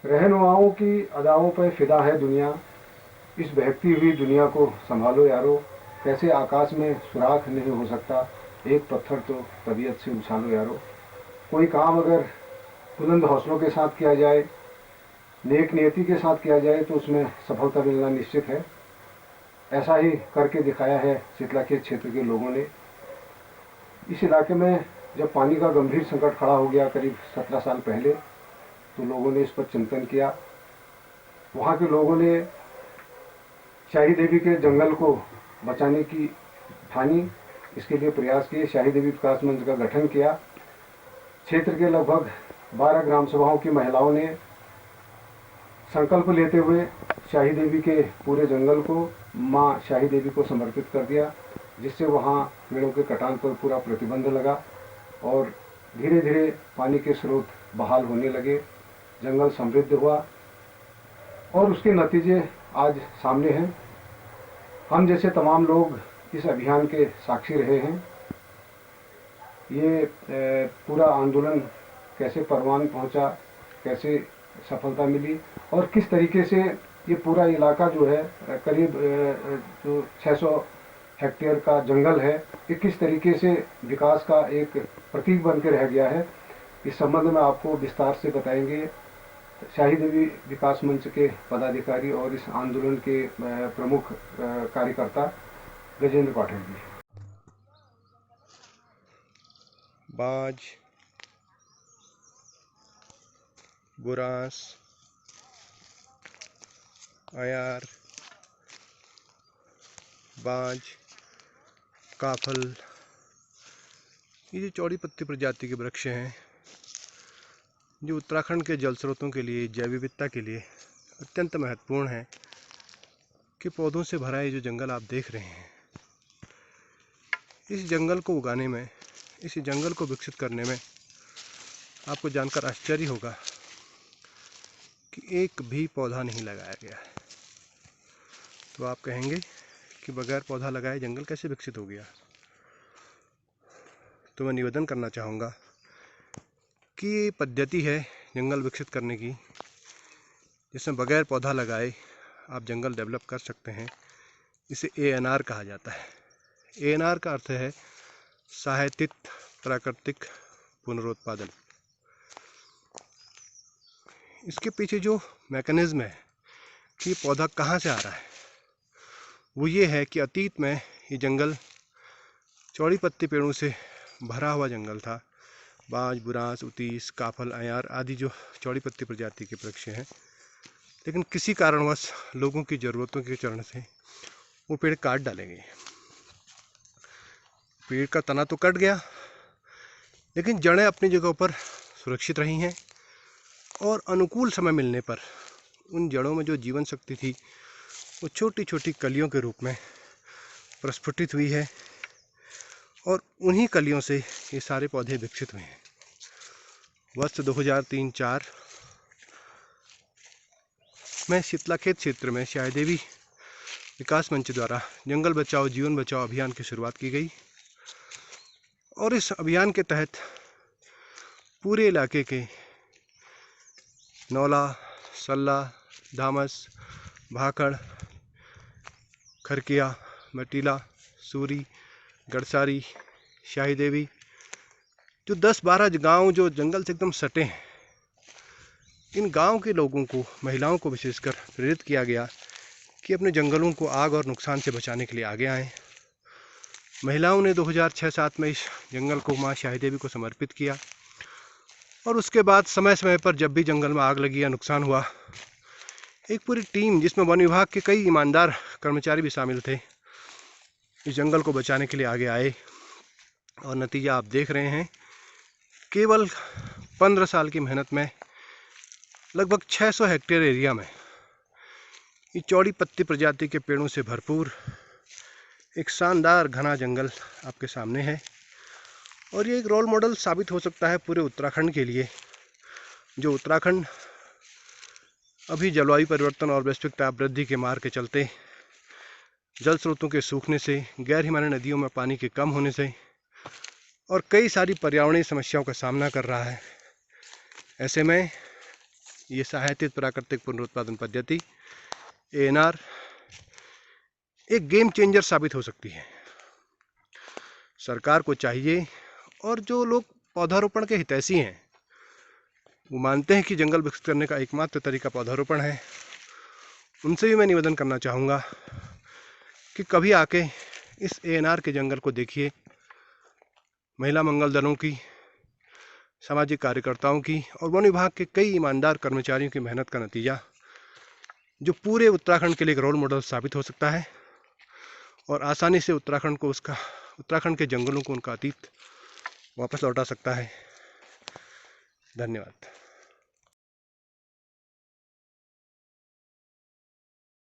रहनुमाओं की अदाओं पर फिदा है दुनिया, इस बहकती हुई दुनिया को संभालो यारो। कैसे आकाश में सुराख नहीं हो सकता, एक पत्थर तो तबीयत से उछालो यारो। कोई काम अगर बुलंद हौसलों के साथ किया जाए, नेक नियति के साथ किया जाए, तो उसमें सफलता मिलना निश्चित है। ऐसा ही करके दिखाया है शीतलाखेत क्षेत्र के लोगों ने। इस इलाके में जब पानी का गंभीर संकट खड़ा हो गया करीब 17 साल पहले, तो लोगों ने इस पर चिंतन किया। वहाँ के लोगों ने शाही देवी के जंगल को बचाने की ठानी, इसके लिए प्रयास किए। शाही देवी विकास मंच का गठन किया। क्षेत्र के लगभग 12 ग्राम सभाओं की महिलाओं ने संकल्प लेते हुए शाही देवी के पूरे जंगल को माँ शाही देवी को समर्पित कर दिया, जिससे वहाँ पेड़ों के कटान पर पूरा प्रतिबंध लगा और धीरे धीरे पानी के स्रोत बहाल होने लगे। जंगल समृद्ध हुआ और उसके नतीजे आज सामने हैं। हम जैसे तमाम लोग इस अभियान के साक्षी रहे हैं। ये पूरा आंदोलन कैसे परवान पहुंचा, कैसे सफलता मिली और किस तरीके से ये पूरा इलाका जो है करीब जो 600 हेक्टेयर का जंगल है, ये किस तरीके से विकास का एक प्रतीक बन के रह गया है, इस संबंध में आपको विस्तार से बताएंगे शाही देवी विकास मंच के पदाधिकारी और इस आंदोलन के प्रमुख कार्यकर्ता गजेंद्र पाठक जी। बाज, बुरांस, अयार, बाज, काफल, ये जो चौड़ी पत्ती प्रजाति के वृक्ष हैं जो उत्तराखंड के जल स्रोतों के लिए, जैव विविधता के लिए अत्यंत महत्वपूर्ण है। कि पौधों से भरा ये जो जंगल आप देख रहे हैं, इस जंगल को उगाने में, इस जंगल को विकसित करने में आपको जानकर आश्चर्य होगा कि एक भी पौधा नहीं लगाया गया है। तो आप कहेंगे कि बगैर पौधा लगाए जंगल कैसे विकसित हो गया। तो मैं निवेदन करना चाहूँगा कि ये पद्धति है जंगल विकसित करने की, जिसमें बगैर पौधा लगाए आप जंगल डेवलप कर सकते हैं। इसे ANR कहा जाता है। ANR का अर्थ है सहायतित प्राकृतिक पुनरुत्पादन। इसके पीछे जो मैकेनिज्म है कि ये पौधा कहाँ से आ रहा है, वो ये है कि अतीत में ये जंगल चौड़ी पत्ती पेड़ों से भरा हुआ जंगल था। बाज, बुरांस, उतीस, काफल, अयार आदि जो चौड़ी पत्ती प्रजाति के वृक्ष हैं, लेकिन किसी कारणवश लोगों की ज़रूरतों के चरण से वो पेड़ काट डाले गए। पेड़ का तना तो कट गया, लेकिन जड़ें अपनी जगह पर सुरक्षित रही हैं और अनुकूल समय मिलने पर उन जड़ों में जो जीवन शक्ति थी वो छोटी छोटी कलियों के रूप में प्रस्फुटित हुई है और उन्हीं कलियों से ये सारे पौधे विकसित हुए हैं। वर्ष 2003-04 में शीतलाखेत क्षेत्र में शाही देवी विकास मंच द्वारा जंगल बचाओ जीवन बचाओ अभियान की शुरुआत की गई और इस अभियान के तहत पूरे इलाके के नौला, सल्ला, धामस, भाखड़, खरकिया, मटीला, सूरी, गड़सारी, शाही देवी, जो 10-12 गांव जो जंगल से एकदम सटे हैं, इन गांव के लोगों को, महिलाओं को विशेषकर प्रेरित किया गया कि अपने जंगलों को आग और नुकसान से बचाने के लिए आगे आएँ। महिलाओं ने 2006-07 में इस जंगल को माँ शाही देवी को समर्पित किया और उसके बाद समय समय पर जब भी जंगल में आग लगी या नुकसान हुआ, एक पूरी टीम जिसमें वन विभाग के कई ईमानदार कर्मचारी भी शामिल थे, इस जंगल को बचाने के लिए आगे आए और नतीजा आप देख रहे हैं। केवल 15 साल की मेहनत में लगभग 600 हेक्टेयर एरिया में ये चौड़ी पत्ती प्रजाति के पेड़ों से भरपूर एक शानदार घना जंगल आपके सामने है और ये एक रोल मॉडल साबित हो सकता है पूरे उत्तराखंड के लिए। जो उत्तराखंड अभी जलवायु परिवर्तन और वैश्विक ताप वृद्धि के मार्ग के चलते जल स्रोतों के सूखने से, गैर हिमालयी नदियों में पानी के कम होने से और कई सारी पर्यावरणीय समस्याओं का सामना कर रहा है। ऐसे में ये सहायतित प्राकृतिक पुनरुत्पादन पद्धति ANR एक गेम चेंजर साबित हो सकती है। सरकार को चाहिए, और जो लोग पौधारोपण के हितैषी हैं वो मानते हैं कि जंगल विकसित करने का एकमात्र तरीका पौधारोपण है, उनसे भी मैं निवेदन करना चाहूँगा कि कभी आके इस ANR के जंगल को देखिए। महिला मंगल दलों की, सामाजिक कार्यकर्ताओं की और वन विभाग के कई ईमानदार कर्मचारियों की मेहनत का नतीजा, जो पूरे उत्तराखंड के लिए एक रोल मॉडल साबित हो सकता है और आसानी से उत्तराखंड के जंगलों को उनका अतीत वापस लौटा सकता है। धन्यवाद।